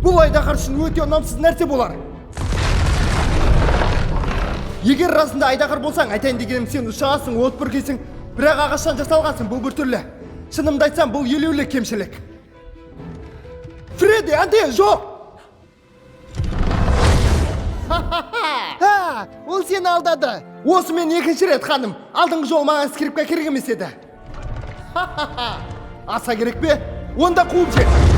Бұл айдағар үшін өте ұнамсыз нәрсе болар. Егер расында айдағар болсаң, айтайын дегенім сен ұшағасың, от бүркейсің, бірақ ағаштан жасалғансың, бұл бір түрлі. Шынымды айтсам, бұл елеулі кемшілік. Фредди, әнде, жоқ! Ол сені алдады. Осы мен екінші рет, ханым. Алдыңғы жол маған скрипка керек емес еді. Аса керек пе? Онда қуып жет.